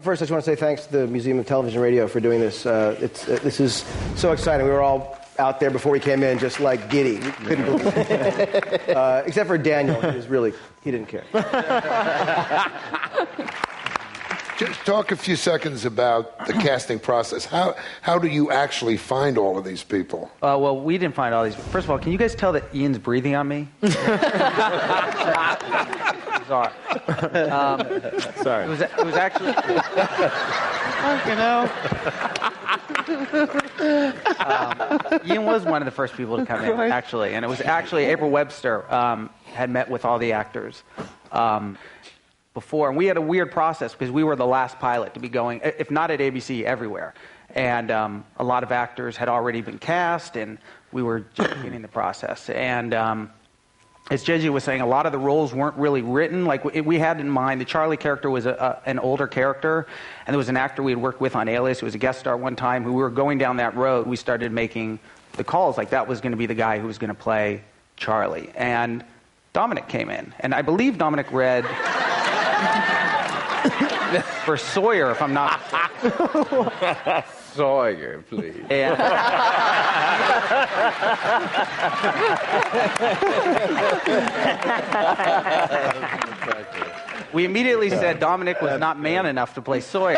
First, I just want to say thanks to the Museum of Television and Radio for doing this. This is so exciting. We were all out there before we came in, just like giddy. We couldn't believe it. Except for Daniel, he didn't care. Just talk a few seconds about the casting process. How do you actually find all of these people? Well, we didn't find all these. First of all, can you guys tell that Ian's breathing on me? Bizarre. Sorry. It was actually... Ian was one of the first people to come in, actually. And it was actually April Webster had met with all the actors before. And we had a weird process because we were the last pilot to be going, if not at ABC, everywhere. And a lot of actors had already been cast, and we were just beginning the process. And as JJ was saying, a lot of the roles weren't really written. Like, we had in mind, the Charlie character was an older character, and there was an actor we had worked with on Alias who was a guest star one time, who we were going down that road. We started making the calls, like that was going to be the guy who was going to play Charlie. And Dominic came in, and I believe Dominic read for Sawyer, if I'm not mistaken. Sawyer, please. And we immediately said Dominic was not man enough to play Sawyer.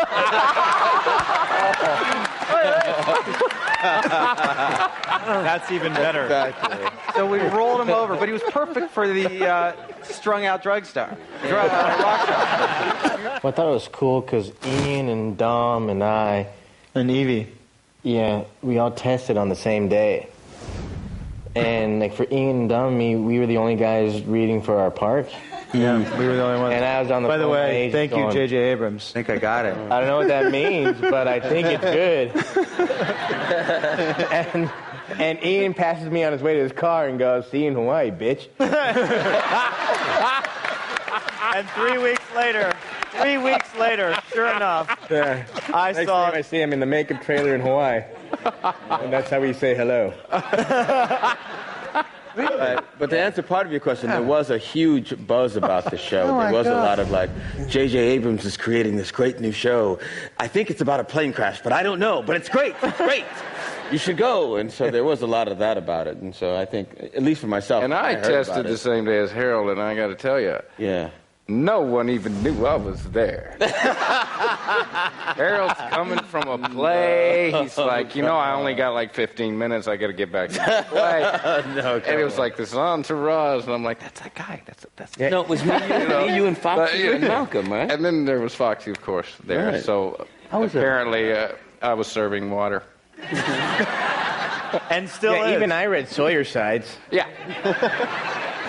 That's even better. Exactly. So we rolled him over, but he was perfect for the strung-out rock star. Well, I thought it was cool because Ian and Dom and I... And Evie. Yeah, we all tested on the same day. And like for Ian and Dom and me, we were the only guys reading for our part. Yeah, we were the only ones. And I was on the By the phone way, page thank you, going, J.J. Abrams. I think I got it. I don't know what that means, but I think it's good. And Ian passes me on his way to his car and goes, "See you in Hawaii, bitch." And 3 weeks later, sure enough, Yeah. Next time I see him in the makeup trailer in Hawaii. And that's how we say hello. But to answer part of your question, there was a huge buzz about the show. There was a lot of like, J.J. Abrams is creating this great new show. I think it's about a plane crash, but I don't know. But it's great. It's great. You should go. And so there was a lot of that about it. And so I think, at least for myself, And I tested the same day as Harold, and I got to tell you, Yeah. no one even knew I was there. Harold's coming from a play. He's like, I only got like 15 minutes. I got to get back to the play. And it was like this entourage, and I'm like, that's that guy. That's No, it was me, you and Foxy and Malcolm, right? And then there was Foxy, of course, there. Right. So apparently I was serving water. and still Yeah, is. even I read Sawyer's sides Yeah.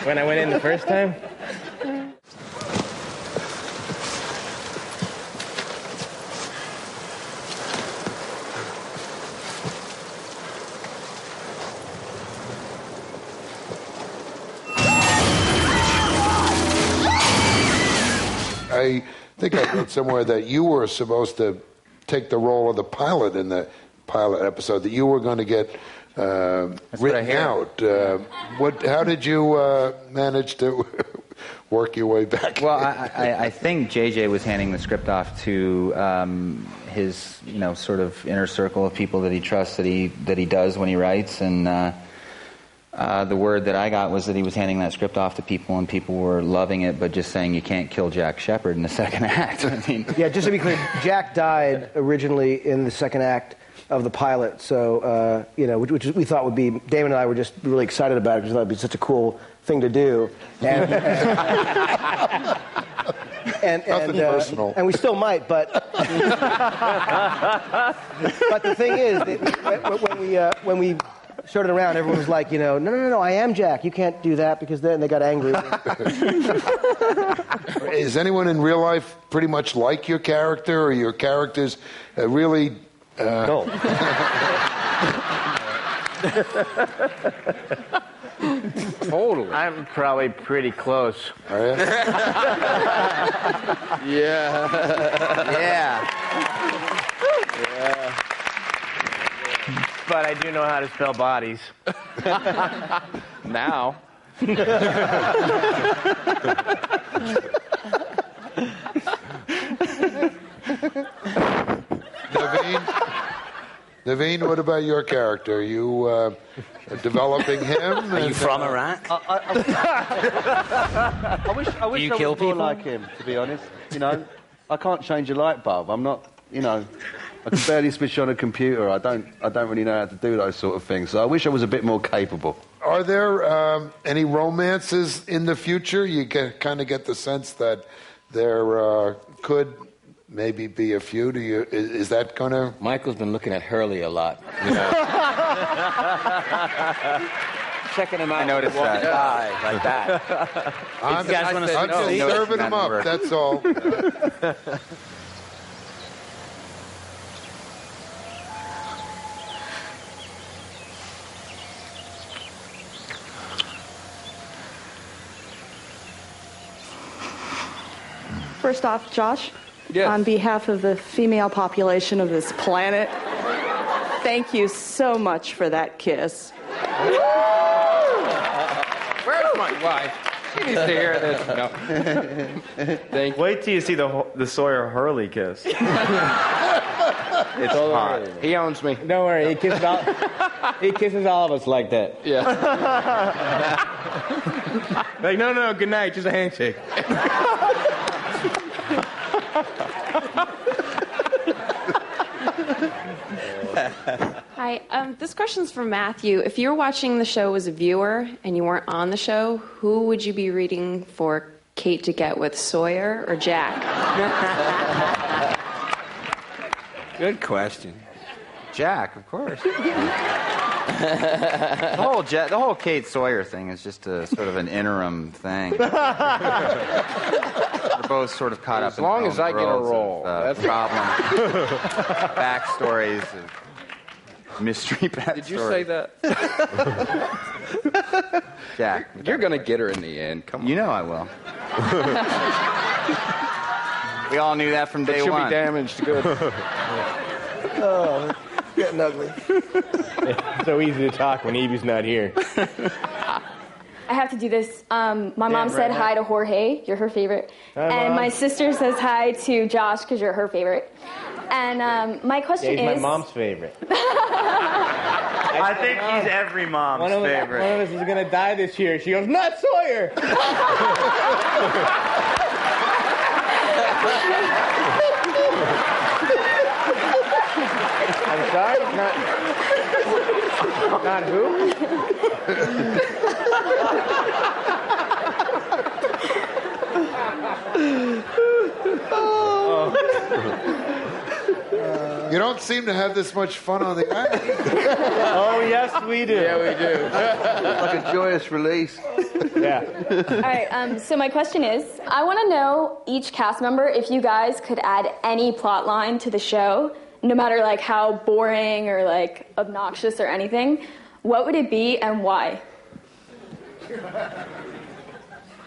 when I went in the first time. I think I read somewhere that you were supposed to take the role of the pilot in the pilot episode, that you were going to get written out. How did you manage to work your way back? Well, I think JJ was handing the script off to his, sort of inner circle of people that he trusts, that he does when he writes, and the word that I got was that he was handing that script off to people, and people were loving it, but just saying you can't kill Jack Shepherd in the second act. I mean, Yeah, just to be clear, Jack died originally in the second act of the pilot, so which we thought would be. Damon and I were just really excited about it because we thought it'd be such a cool thing to do. And Nothing personal. And we still might, but but the thing is, that when we started around, everyone was like, no, I am Jack. You can't do that, because then they got angry. Is anyone in real life pretty much like your character, or your characters really... No. Totally. I'm probably pretty close. Are you? Yeah. But I do know how to spell bodies. Now. Naveen, what about your character? Are you developing him? Are you from Iraq? I wish I you was kill more people? like him, to be honest. You know, I can't change a light bulb. I'm not, you know, I can barely switch on a computer. I don't really know how to do those sort of things. So I wish I was a bit more capable. Are there any romances in the future? You kind of get the sense that there could maybe be a few. Do you? Is that going to? Michael's been looking at Hurley a lot. You know? Checking him out. I noticed that. By, like that. I'm You guys wanna just see- serving them up. Work. That's all. First off, Josh, Yes. on behalf of the female population of this planet, thank you so much for that kiss. Where's my wife? She needs to hear this. No. Thank you. Wait till you see the Sawyer Hurley kiss. It's hot. He owns me. Don't worry, he kisses all of us like that. Yeah. Like, no, good night, just a handshake. Hi, this question's from Matthew. If you were watching the show as a viewer and you weren't on the show, who would you be rooting for Kate to get with, Sawyer or Jack? Good question. Jack, of course. The whole Kate Sawyer thing is just a sort of an interim thing. We're both sort of caught up in long as I get a role. That's problems, backstories, mystery backstories. Did you say that? Jack? You're going to get her in the end. Come on. You know I will. We all knew that from day She'll one. be damaged good. Oh, it's getting ugly. It's so easy to talk when Evie's not here. I have to do this. My mom said hi to Jorge, you're her favorite. Hi, and Mom. my sister says hi to Josh because you're her favorite. And my question Yeah, he's is... my mom's favorite. I think he's every mom's favorite. One of us is going to die this year. She goes, not Sawyer! I'm sorry? Not who? You don't seem to have this much fun on the island. Oh, yes, we do. Yeah, we do. Like a joyous release. Yeah. All right, so my question is, I want to know, each cast member, if you guys could add any plot line to the show, no matter like how boring or like obnoxious or anything, what would it be and why?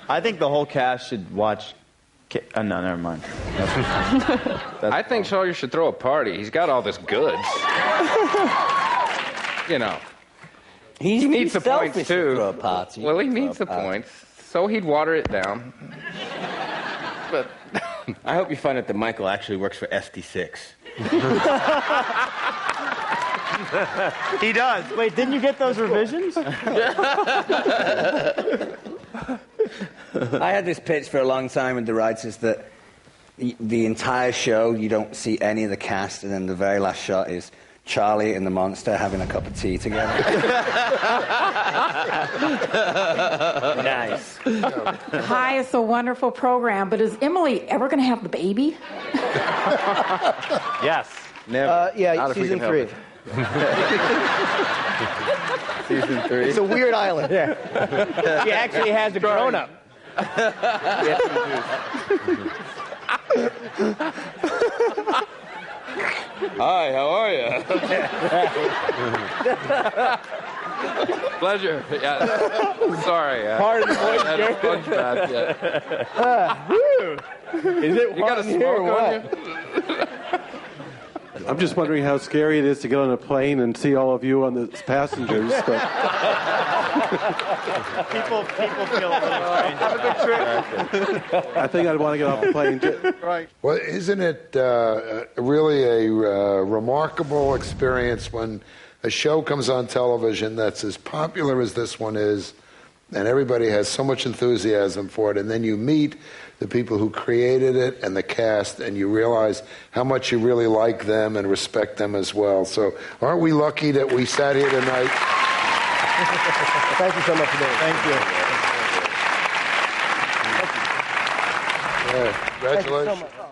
I think the whole cast should watch... no, never mind. I think Sawyer should throw a party. He's got all this goods. You know. He needs the points, too. Throw a party. Well, he needs the points, so he'd water it down. But I hope you find out that Michael actually works for SD6. He does. Wait, didn't you get those revisions? I had this pitch for a long time with the writers that the entire show, you don't see any of the cast, and then the very last shot is Charlie and the monster having a cup of tea together. Nice. Hi, it's a wonderful program, but is Emily ever going to have the baby? Yes. Never. Yeah, Not if we season can 3. Season 3. It's a weird island. Yeah. He actually has a grown-up. hi, how are you? Pleasure. Yeah. Sorry. Pardon the I had a voice, sponge bath yet. Is it You got a hot in here or smoke on what? I'm just wondering how scary it is to get on a plane and see all of you on the passengers. But People feel a little strange. Have a good trip. I think I'd want to get off the plane. Right. Well, isn't it really a remarkable experience when a show comes on television that's as popular as this one is, and everybody has so much enthusiasm for it, and then you meet the people who created it and the cast, and you realize how much you really like them and respect them as well. So aren't we lucky that we sat here tonight? Thank you so much for doing it. Thank you. Yeah, congratulations. Thank you so much.